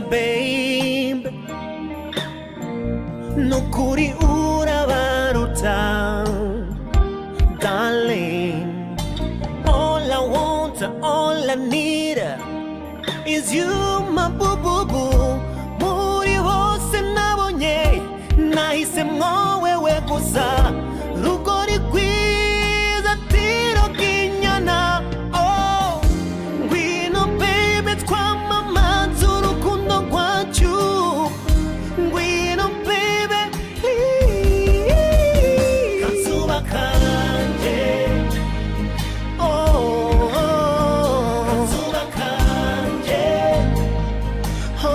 babe, nukuri urabaruta, darling. All I want, all I need is you, my boo boo boo. Muri hose nabonye nahisemwo wewe gusa, rugori rwiza tiro kinyana. Oh, ngwino baby twamamaza urukundo rwacu, ngwino baby please. Kazuba kanje, oh, kazuba kanje, oh,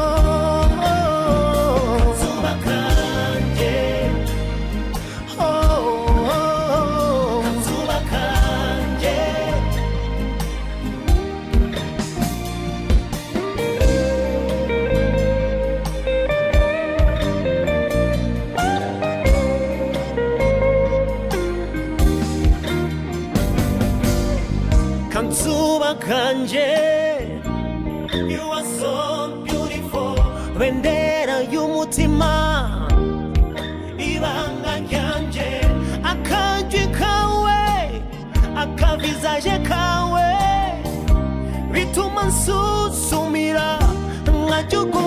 kazuba kanje, oh, kazuba kanje. Kazuba kanje, you are so beautiful. Bendera y'umutima, ibanga ryanje, akajwi kawe, akavizaje kawe, bituma nsusumira nkajugu